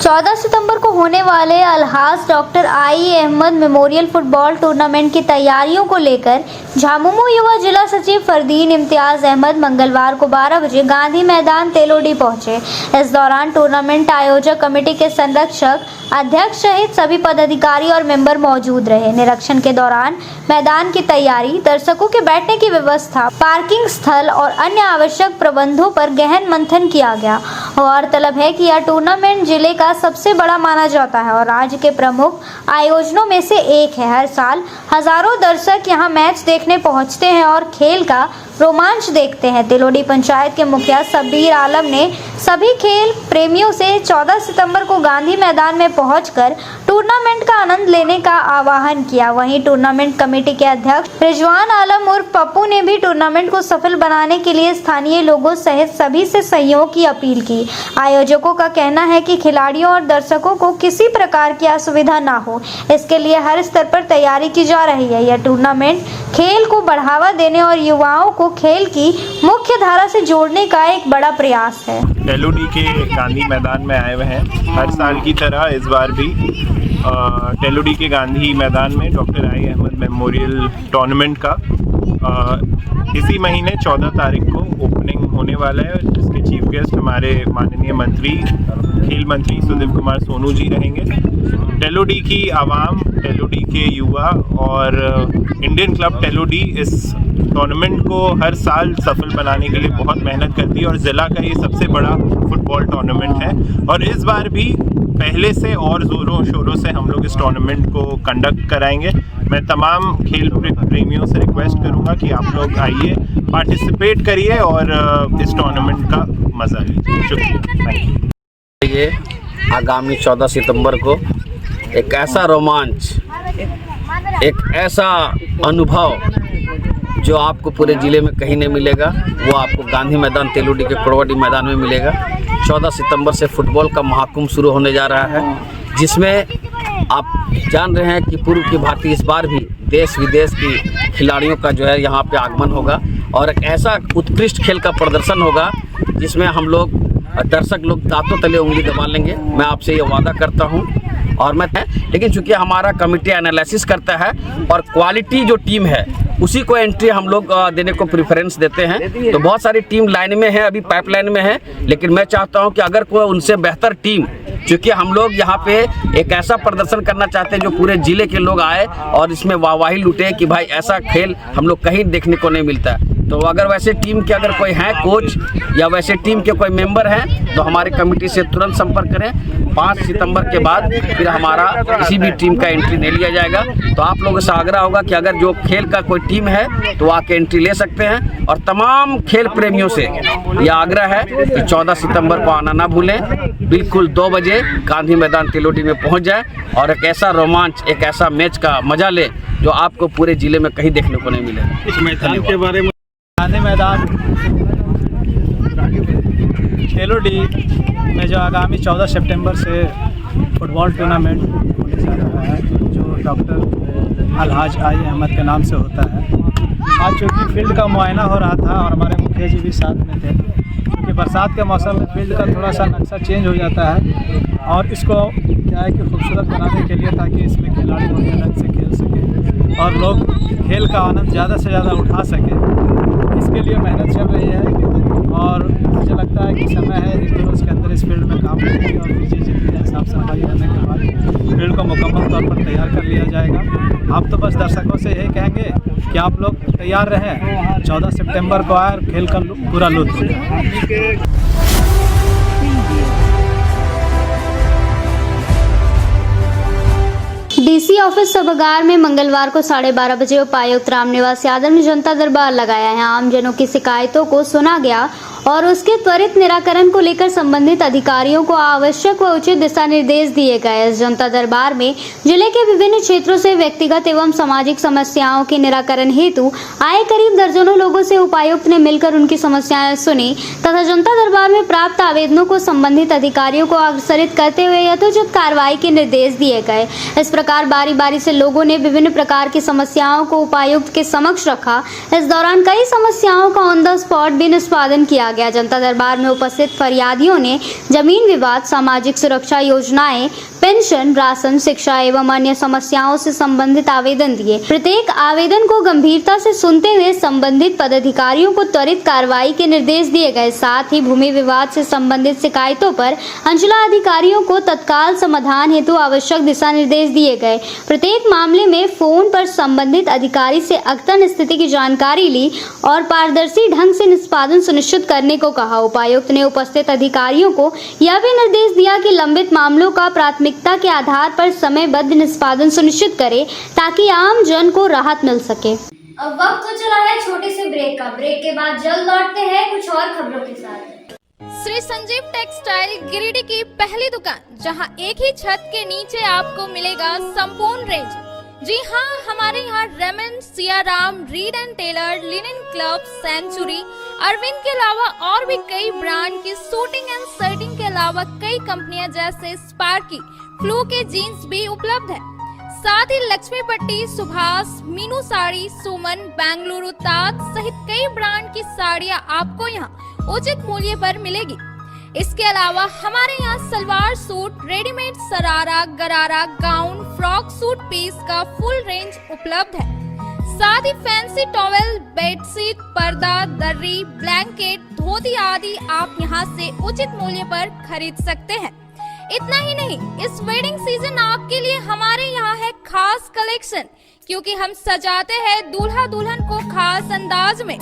Speaker 3: 14 सितंबर को होने वाले अलहाज doctor I Ahmed memorial football tournament की तैयारियों को लेकर झामुमो युवा जिला सचिव फरदीन इम्तियाज अहमद मंगलवार को 12 बजे गांधी मैदान तेलोडी पहुंचे। इस दौरान टूर्नामेंट आयोजक कमेटी के संरक्षक अध्यक्ष सहित सभी पदाधिकारी और मेंबर मौजूद रहे। निरीक्षण के दौरान मैदान की तैयारी, दर्शकों के बैठने की व्यवस्था, पार्किंग स्थल और अन्य आवश्यक प्रबंधों पर गहन मंथन किया गया। गौरतलब है कि यह टूर्नामेंट जिले का सबसे बड़ा माना जाता है और राज्य के प्रमुख आयोजनों में से एक है। हर साल हजारों दर्शक यहां मैच देखने पहुंचते हैं और खेल का रोमांच देखते हैं। तेलोडी पंचायत के मुखिया शब्बीर आलम ने सभी खेल प्रेमियों से 14 सितंबर को गांधी मैदान में पहुंचकर टूर्नामेंट का आनंद लेने का आह्वान किया। वहीं टूर्नामेंट कमेटी के अध्यक्ष रिजवान आलम उर्फ पप्पू ने भी टूर्नामेंट को सफल बनाने के लिए स्थानीय लोगों सहित सभी से सहयोग की अपील की। आयोजकों का कहना है कि खिलाड़ियों और दर्शकों को किसी प्रकार की असुविधा न हो, इसके लिए हर स्तर पर तैयारी की जा रही है। यह टूर्नामेंट खेल को बढ़ावा देने और युवाओं को खेल की मुख्य धारा से जोड़ने का एक बड़ा प्रयास है।
Speaker 13: तेलोडी के गांधी मैदान में आए हुए हैं। हर साल की तरह इस बार भी तेलोडी के गांधी मैदान में doctor I Ahmed memorial tournament का इसी महीने 14 तारीख को ओपनिंग होने वाला है, जिसके चीफ गेस्ट हमारे माननीय मंत्री खेल मंत्री सुदीप कुमार सोनू जी रहेंगे। तेलोडी की आवाम, तेलोडी के युवा और इंडियन क्लब तेलोडी इस टूर्नामेंट को हर साल सफल बनाने के लिए बहुत मेहनत करती है और ज़िला का ये सबसे बड़ा फुटबॉल टूर्नामेंट है। और इस बार भी पहले से और ज़ोरों शोरों से हम लोग इस टूर्नामेंट को कंडक्ट कराएंगे। मैं तमाम खेल प्रेमियों से रिक्वेस्ट करूंगा कि आप लोग आइए, पार्टिसिपेट करिए और इस टूर्नामेंट का मज़ा लीजिए। शुक्रिया।
Speaker 14: ये आगामी 14 सितंबर को एक ऐसा रोमांच, एक ऐसा अनुभव जो आपको पूरे ज़िले में कहीं नहीं मिलेगा, वो आपको गांधी मैदान तेलोडी के कोड़वाडी मैदान में मिलेगा। 14 सितंबर से फुटबॉल का महाकुंभ शुरू होने जा रहा है, जिसमें आप जान रहे हैं कि पूर्व की भांति इस बार भी देश विदेश की खिलाड़ियों का जो है यहाँ पे आगमन होगा और एक ऐसा उत्कृष्ट खेल का प्रदर्शन होगा जिसमें हम लोग दर्शक लोग दांतों तले उंगली दबा लेंगे। मैं आपसे ये वादा करता हूँ। और लेकिन चूंकि हमारा कमेटी एनालिसिस करता है और क्वालिटी जो टीम है उसी को एंट्री हम लोग देने को प्रेफरेंस देते हैं। तो बहुत सारी टीम लाइन में है, अभी पाइपलाइन में है, लेकिन मैं चाहता हूं कि अगर कोई उनसे बेहतर टीम, क्योंकि हम लोग यहाँ पे एक ऐसा प्रदर्शन करना चाहते हैं जो पूरे ज़िले के लोग आए और इसमें वाहवाही लूटे कि भाई ऐसा खेल हम लोग कहीं देखने को नहीं मिलता है। तो अगर वैसे टीम के अगर कोई है कोच या वैसे टीम के कोई मेंबर हैं तो हमारी कमेटी से तुरंत संपर्क करें। 5 सितंबर के बाद फिर हमारा किसी भी टीम का एंट्री नहीं लिया जाएगा। तो आप लोगों से आग्रह होगा कि अगर जो खेल का कोई टीम है तो आके एंट्री ले सकते हैं। और तमाम खेल प्रेमियों से यह आग्रह है कि 14 सितंबर को आना ना भूलें। बिल्कुल 2 बजे गांधी मैदान तेलोडी में पहुँच जाए और एक ऐसा रोमांच, एक ऐसा मैच का मजा ले जो आपको पूरे ज़िले में कहीं देखने को नहीं मिले।
Speaker 5: इस मैदान के बारे में,
Speaker 15: गांधी मैदान तेलोडी में जो आगामी 14 सितंबर से फुटबॉल टूर्नामेंट होने जा रहा है, जो डॉक्टर अलहाज आई अहमद के नाम से होता है। आज चूँकि फील्ड का मुआयना हो रहा था और हमारे मुखिया जी भी साथ में थे, क्योंकि बरसात के मौसम में फील्ड का थोड़ा सा नक्शा चेंज हो जाता है और इसको क्या है कि खूबसूरत बनाने के लिए, ताकि इसमें खिलाड़ी बढ़िया ढंग से खेल सकें और लोग खेल का आनंद ज़्यादा से ज़्यादा उठा सकें, इसके लिए मेहनत चल रही है। और मुझे लगता है कि समय है 1-2 रोज़ के अंदर इस फील्ड में काम करेंगे और पीछे जितनी साफ सफाई करने के बाद फील्ड को मुकम्मल तौर पर तैयार कर लिया जाएगा। आप तो बस दर्शकों से यही कहेंगे कि आप लोग तैयार रहें, 14 सितंबर को आए और खेल का पूरा लुत्फ उठाएं।
Speaker 3: डीसी ऑफिस सभागार में मंगलवार को 12:30 बजे उपायुक्त रामनिवास यादव ने जनता दरबार लगाया है। आमजनों की शिकायतों को सुना गया और उसके त्वरित निराकरण को लेकर संबंधित अधिकारियों को आवश्यक व उचित दिशा निर्देश दिए गए। इस जनता दरबार में जिले के विभिन्न क्षेत्रों से व्यक्तिगत एवं सामाजिक समस्याओं के निराकरण हेतु आए करीब दर्जनों लोगों से उपायुक्त ने मिलकर उनकी समस्याएं सुनी तथा जनता दरबार में प्राप्त आवेदनों को संबंधित अधिकारियों को अग्रसरित करते हुए यथोचित कार्रवाई के निर्देश दिए गए। इस प्रकार बारी बारी से लोगों ने विभिन्न प्रकार की समस्याओं को उपायुक्त के समक्ष रखा। इस दौरान कई समस्याओं का ऑन द स्पॉट भी निष्पादन किया गया। जनता दरबार में उपस्थित फरियादियों ने जमीन विवाद, सामाजिक सुरक्षा योजनाएं, पेंशन, राशन, शिक्षा एवं अन्य समस्याओं से संबंधित आवेदन दिए। प्रत्येक आवेदन को गंभीरता से सुनते हुए संबंधित पदाधिकारियों को त्वरित कार्रवाई के निर्देश दिए गए। साथ ही भूमि विवाद से संबंधित शिकायतों पर अंचलाधिकारियों को तत्काल समाधान हेतु आवश्यक दिशा निर्देश दिए गए। प्रत्येक मामले में फोन पर संबंधित अधिकारी से अद्यतन स्थिति की जानकारी ली और पारदर्शी ढंग से निष्पादन सुनिश्चित करने को कहा। उपायुक्त ने उपस्थित अधिकारियों को यह भी निर्देश दिया कि लंबित मामलों का प्राथमिकता के आधार पर समयबद्ध निष्पादन सुनिश्चित करें ताकि आम जन को राहत मिल सके।
Speaker 1: अब वक्त तो चला है छोटे से ब्रेक का। ब्रेक के बाद जल्द लौटते हैं कुछ और खबरों के साथ।
Speaker 6: श्री संजीव टेक्सटाइल गिरिडीह की पहली दुकान, जहां एक ही छत के नीचे आपको मिलेगा संपूर्ण रेंज। जी हाँ, हमारे यहाँ Raymond, Siyaram, Reid and Taylor, Linen Club, Century, Arvind के अलावा और भी कई ब्रांड की सूटिंग एंड शर्टिंग के अलावा कई कंपनियां जैसे स्पार्की, फ्लू के जीन्स भी उपलब्ध है। साथ ही लक्ष्मी पट्टी, सुभाष, मीनू साड़ी, सुमन, बेंगलुरु ताज सहित कई ब्रांड की साड़ियां आपको यहाँ उचित मूल्य पर मिलेगी। इसके अलावा हमारे यहाँ सलवार सूट, रेडीमेड सरारा, गरारा, गाउन, फ्रॉक सूट पीस का फुल रेंज उपलब्ध है। साथ ही फैंसी टॉवेल, बेडशीट, पर्दा, दर्री, ब्लैंकेट, धोती आदि आप यहाँ से उचित मूल्य पर खरीद सकते हैं। इतना ही नहीं, इस वेडिंग सीजन आपके लिए हमारे यहाँ है खास कलेक्शन, क्योंकि हम सजाते हैं दूल्हा दुल्हन को खास अंदाज में।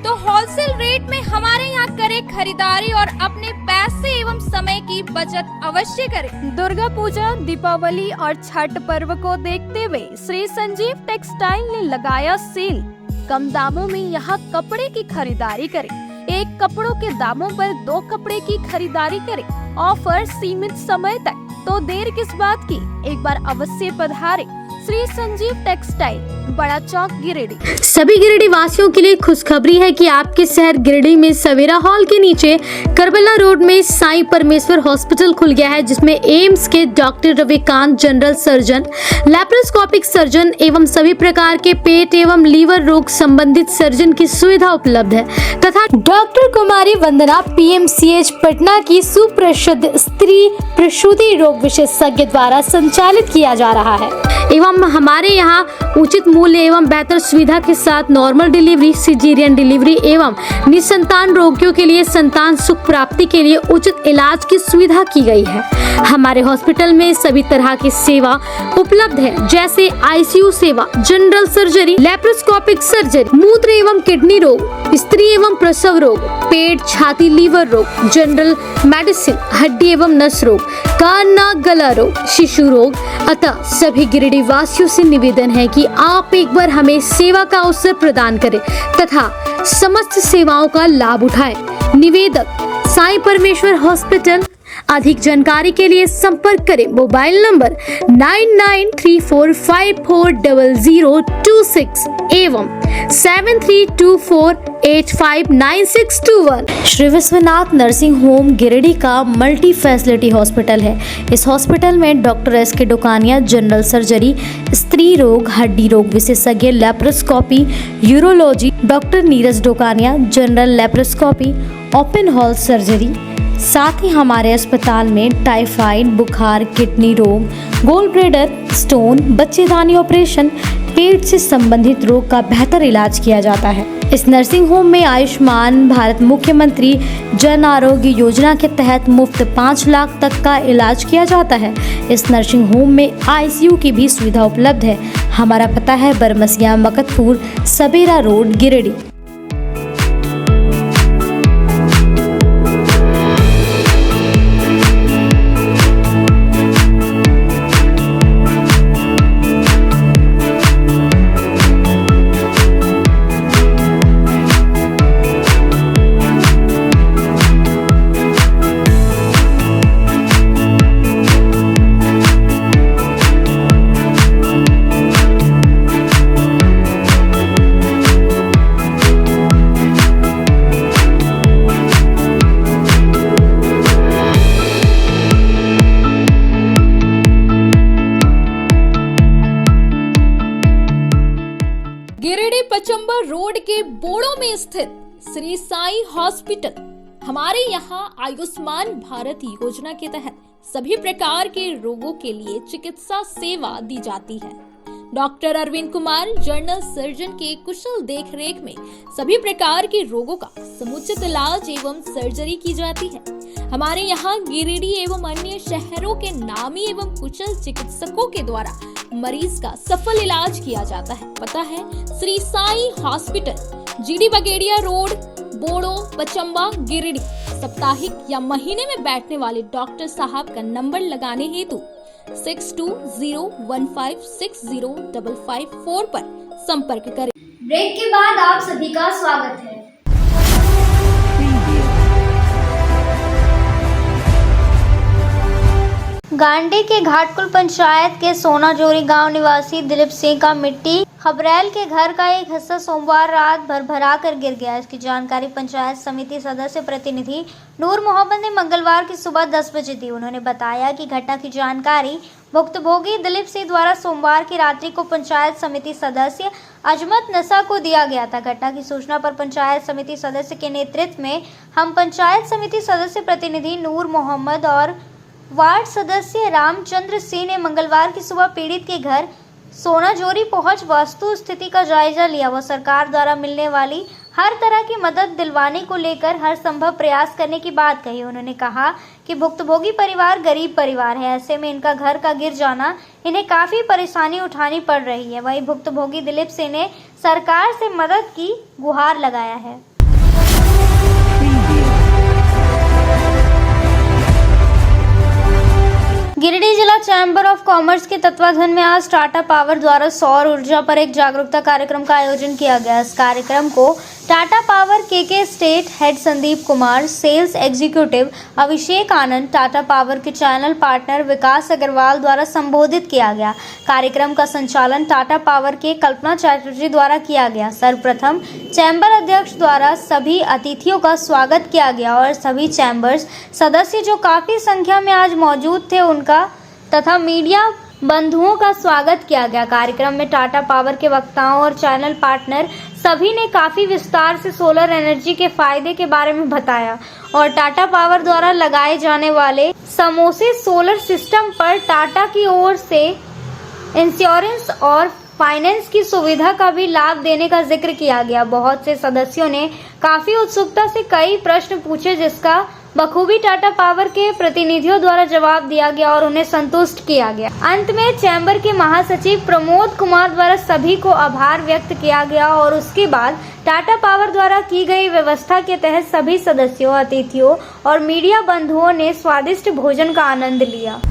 Speaker 6: तो होलसेल रेट में हमारे यहाँ करें खरीदारी और अपने पैसे एवं समय की बचत अवश्य करें। दुर्गा पूजा, दीपावली और छठ पर्व को देखते हुए श्री संजीव टेक्सटाइल ने लगाया सेल। कम दामों में यहाँ कपड़े की खरीदारी करें। एक कपड़ों के दामों पर 2 कपड़े की खरीदारी करें। ऑफर सीमित समय तक, तो देर किस बात की, एक बार अवश्य पधारें। श्री संजीव टेक्सटाइल, बड़ा चौक, गिरिडीह।
Speaker 12: सभी गिरिडीह वासियों के लिए खुशखबरी है कि आपके शहर गिरिडीह में सवेरा हॉल के नीचे करबला रोड में साईं परमेश्वर हॉस्पिटल खुल गया है, जिसमें एम्स के doctor Ravikant, general surgeon, laparoscopic surgeon एवं सभी प्रकार के पेट एवं लीवर रोग संबंधित सर्जन की सुविधा उपलब्ध है तथा डॉक्टर कुमारी वंदना PMCH पटना की सुप्रसिद्ध स्त्री प्रसूति रोग विशेषज्ञ द्वारा संचालित किया जा रहा है। एवं हमारे यहाँ उचित मूल्य एवं बेहतर सुविधा के साथ नॉर्मल डिलीवरी, सिजेरियन डिलीवरी एवं निसंतान रोगियों के लिए संतान सुख प्राप्ति के लिए उचित इलाज की सुविधा की गई है। हमारे हॉस्पिटल में सभी तरह की सेवा उपलब्ध है, जैसे ICU सेवा, जनरल सर्जरी, लैप्रोस्कोपिक सर्जरी, मूत्र एवं किडनी रोग, स्त्री एवं प्रसव रोग, पेट, छाती, लीवर रोग, जनरल मेडिसिन, हड्डी एवं नस रोग, कान, नाक, गला रोग, शिशु रोग। अतः सभी गिरिडीह वासियों से निवेदन है कि आप एक बार हमें सेवा का अवसर प्रदान करें तथा समस्त सेवाओं का लाभ उठाएं। निवेदक साईं परमेश्वर हॉस्पिटल। अधिक जानकारी के लिए संपर्क करें मोबाइल नंबर 9934540026 एवं 7324859621। श्री विश्वनाथ नर्सिंग होम गिरिडीह का मल्टी फैसिलिटी हॉस्पिटल है। इस हॉस्पिटल में doctor SK Dokania, general surgery, स्त्री रोग, हड्डी रोग विशेषज्ञ, laparoscopy, urology, doctor Neeraj Dokania, general laparoscopy, open hall surgery. साथ ही हमारे अस्पताल में टाइफाइड, बुखार, किडनी रोग, गोल ब्लैडर, स्टोन, बच्चेदानी ऑपरेशन, पेट से संबंधित रोग का बेहतर इलाज किया जाता है। इस नर्सिंग होम में आयुष्मान भारत मुख्यमंत्री जन आरोग्य योजना के तहत मुफ्त 5 लाख तक का इलाज किया जाता है। इस नर्सिंग होम में ICU की भी सुविधा उपलब्ध है। हमारा पता है बरमसिया, मकतपुर, सवेरा रोड, गिरिडीह।
Speaker 6: गिरिडीह पचंबर रोड के बोड़ो में स्थित श्री साईं हॉस्पिटल हमारे यहाँ आयुष्मान भारत योजना के तहत सभी प्रकार के रोगों के लिए चिकित्सा सेवा दी जाती है। Doctor Arvind Kumar general surgeon के कुशल देखरेख में सभी प्रकार के रोगों का समुचित इलाज एवं सर्जरी की जाती है। हमारे यहाँ गिरिडीह एवं अन्य शहरों के नामी एवं कुशल चिकित्सकों के द्वारा मरीज का सफल इलाज किया जाता है। पता है Shri Sai hospital, GD Bagedia road, Bodo, Pachamba, Giridih. साप्ताहिक या महीने में बैठने वाले डॉक्टर साहब का नंबर लगाने हेतु 6201560554 पर संपर्क करें।
Speaker 1: ब्रेक के बाद आप सभी का स्वागत है।
Speaker 3: गांडी के घाटकुल पंचायत के सोनाजोरी गांव निवासी दिलीप सिंह का मिट्टी खबरैल के घर का एक हिस्सा सोमवार रात भरभरा कर गिर गया। इसकी जानकारी पंचायत समिति सदस्य प्रतिनिधि नूर मोहम्मद ने मंगलवार की सुबह 10 बजे दी। उन्होंने बताया कि घटना की जानकारी भुक्तभोगी दिलीप सिंह द्वारा सोमवार की रात्रि को पंचायत समिति सदस्य अजमत नसा को दिया गया था। घटना की सूचना पर पंचायत समिति सदस्य के नेतृत्व में हम पंचायत समिति सदस्य प्रतिनिधि नूर मोहम्मद और वार्ड सदस्य रामचंद्र सिंह ने मंगलवार की सुबह पीड़ित के घर सोनाजोरी पहुंच वस्तु स्थिति का जायजा लिया। वह सरकार द्वारा मिलने वाली हर तरह की मदद दिलवाने को लेकर हर संभव प्रयास करने की बात कही। उन्होंने कहा कि भुक्तभोगी परिवार गरीब परिवार है, ऐसे में इनका घर का गिर जाना इन्हें काफी परेशानी उठानी पड़ रही है। वहीं भुक्तभोगी दिलीप सिंह ने सरकार से मदद की गुहार लगाया है। गिरिडीह जिला चैम्बर ऑफ कॉमर्स के तत्वाधान में आज टाटा पावर द्वारा सौर ऊर्जा पर एक जागरूकता कार्यक्रम का आयोजन किया गया। इस कार्यक्रम को टाटा पावर के state head Sandeep Kumar, sales executive Abhishek Anand, Tata power के चैनल पार्टनर विकास अग्रवाल द्वारा संबोधित किया गया। कार्यक्रम का संचालन टाटा पावर के कल्पना चैटर्जी द्वारा किया गया। सर्वप्रथम चैम्बर अध्यक्ष द्वारा सभी अतिथियों का स्वागत किया गया और सभी चैम्बर्स सदस्य जो काफी संख्या में आज मौजूद थे उनका तथा मीडिया बंधुओं का स्वागत किया गया। कार्यक्रम में टाटा पावर के वक्ताओं और चैनल पार्टनर सभी ने काफी विस्तार से सोलर एनर्जी के फायदे के बारे में बताया और टाटा पावर द्वारा लगाए जाने वाले समोसे सोलर सिस्टम पर टाटा की ओर से इंश्योरेंस और फाइनेंस की सुविधा का भी लाभ देने का जिक्र किया गया। बहुत से सदस्यों ने काफी उत्सुकता से कई प्रश्न पूछे जिसका बखूबी टाटा पावर के प्रतिनिधियों द्वारा जवाब दिया गया और उन्हें संतुष्ट किया गया। अंत में चैम्बर के महासचिव प्रमोद कुमार द्वारा सभी को आभार व्यक्त किया गया और उसके बाद टाटा पावर द्वारा की गई व्यवस्था के तहत सभी सदस्यों, अतिथियों और मीडिया बंधुओं ने स्वादिष्ट भोजन का आनंद लिया।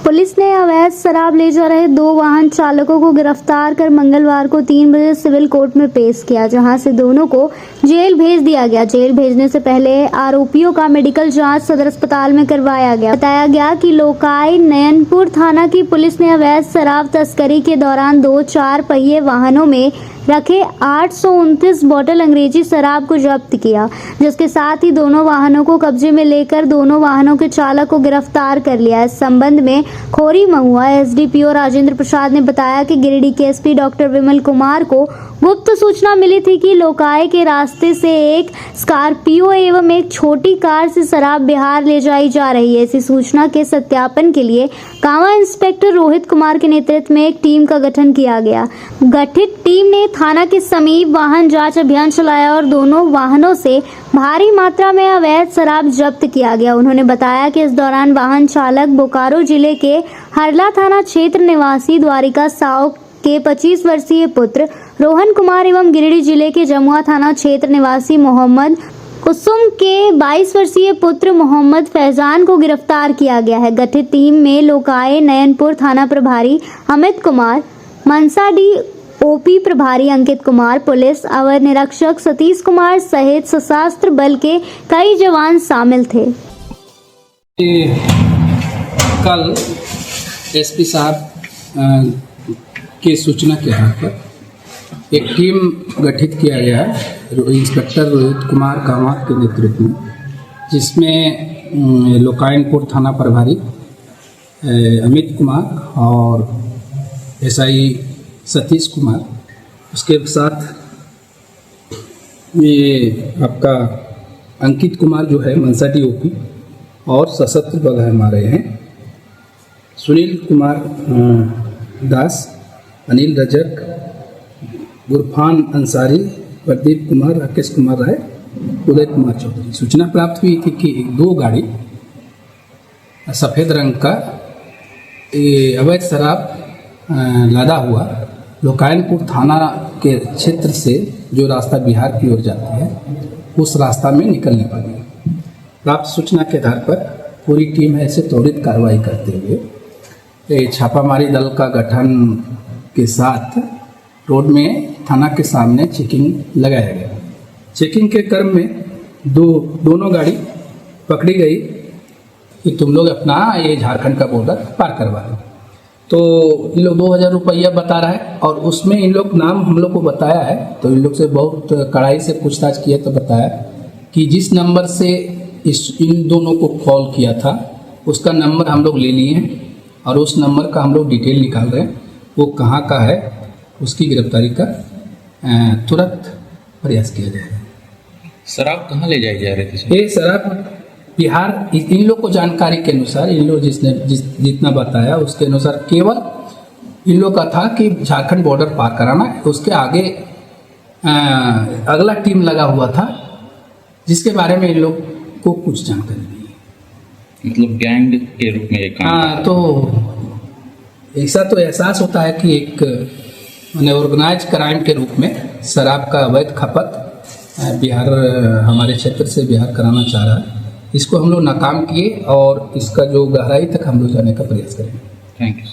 Speaker 3: पुलिस ने अवैध शराब ले जा रहे 2 वाहन चालकों को गिरफ्तार कर मंगलवार को 3 बजे सिविल कोर्ट में पेश किया, जहां से दोनों को जेल भेज दिया गया। जेल भेजने से पहले आरोपियों का मेडिकल जांच सदर अस्पताल में करवाया गया। बताया गया कि लोकाई नयनपुर थाना की पुलिस ने अवैध शराब तस्करी के दौरान 2 4 पहिए वाहनों में रखे 829 बोतल अंग्रेजी शराब को जब्त किया, जिसके साथ ही दोनों वाहनों को कब्जे में लेकर दोनों वाहनों के चालक को गिरफ्तार कर लिया। इस संबंध में खोरी महुआ एसडीपीओ राजेंद्र प्रसाद ने बताया कि गिरिडीह के एसपी डॉक्टर विमल कुमार को गुप्त सूचना मिली थी कि लोकाई के रास्ते से एक स्कॉर्पियो एवं एक छोटी कार से शराब बिहार ले जाई जा रही है। इसी सूचना के सत्यापन के लिए कांवा इंस्पेक्टर रोहित कुमार के नेतृत्व में एक टीम का गठन किया गया। गठित टीम ने थाना के समीप वाहन जांच अभियान चलाया और दोनों वाहनों से भारी मात्रा में अवैध शराब जब्त किया गया। उन्होंने बताया कि इस दौरान वाहन चालक बोकारो जिले के हरला थाना क्षेत्र निवासी द्वारिका साव के 25 वर्षीय पुत्र रोहन कुमार एवं गिरिडीह जिले के जमुआ थाना क्षेत्र निवासी मोहम्मद कुसुम के 22 वर्षीय पुत्र मोहम्मद फैजान को गिरफ्तार किया गया है। गठित टीम में लोकाई नयनपुर थाना प्रभारी अमित कुमार, मनसाडी ओपी प्रभारी अंकित कुमार, पुलिस अवर निरीक्षक सतीश कुमार सहित सशस्त्र बल के कई जवान शामिल थे।
Speaker 16: कल एसपी साहब की सूचना के आधार पर एक टीम गठित किया गया है इंस्पेक्टर रोहित कुमार कामत के नेतृत्व में, जिसमें लोकायनपुर थाना प्रभारी अमित कुमार और एसआई सतीश कुमार उसके साथ ये आपका अंकित कुमार जो है मनसा DOP और सशस्त्र बल हमारे हैं, सुनील कुमार दास, अनिल रजक, गुरफान अंसारी, प्रदीप कुमार, राकेश कुमार राय, उदय कुमार चौधरी। सूचना प्राप्त हुई थी कि एक 2 गाड़ी सफ़ेद रंग का अवैध शराब लादा हुआ लोकायनपुर थाना के क्षेत्र से जो रास्ता बिहार की ओर जाती है उस रास्ता में निकलने पाई। प्राप्त सूचना के आधार पर पूरी टीम ऐसे त्वरित कार्रवाई करते हुए छापामारी दल का गठन के साथ रोड में थाना के सामने चेकिंग लगाया गया। चेकिंग के क्रम में दोनों गाड़ी पकड़ी गई कि तुम लोग अपना ये झारखंड का बॉर्डर पार करवा दो। तो इन लोग 2000 रुपया बता रहा है और उसमें इन लोग नाम हम लोग को बताया है। तो इन लोग से बहुत कड़ाई से पूछताछ किया तो बताया कि जिस नंबर से इन दोनों को कॉल किया था उसका नंबर हम लोग ले लिए हैं और उस नंबर का हम लोग डिटेल निकाल रहे हैं, वो कहाँ का है उसकी गिरफ्तारी का तुरंत प्रयास किया जाएगा।
Speaker 17: शराब कहाँ ले जाई जा रही थी?
Speaker 16: ये शराब बिहार, इन लोग को जानकारी के अनुसार इन लोग जितना बताया उसके अनुसार केवल इन लोग का था कि झारखंड बॉर्डर पार कराना है। उसके आगे अगला टीम लगा हुआ था जिसके बारे में इन लोग को कुछ जानकारी नहीं है।
Speaker 17: मतलब गैंग के रूप में एक
Speaker 16: हाँ, तो ऐसा तो एहसास होता है कि एक मैंने ऑर्गेनाइज क्राइम के रूप में शराब का अवैध खपत बिहार, हमारे क्षेत्र से बिहार कराना चाह रहा है। इसको हम लोग नाकाम किए और इसका जो गहराई तक हम लोग जाने का प्रयास करेंगे।
Speaker 17: Thank you.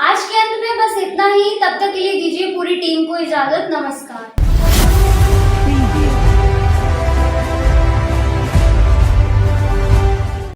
Speaker 1: आज के अंत में बस इतना ही। तब तक के लिए दीजिए पूरी टीम को इजाजत। नमस्कार।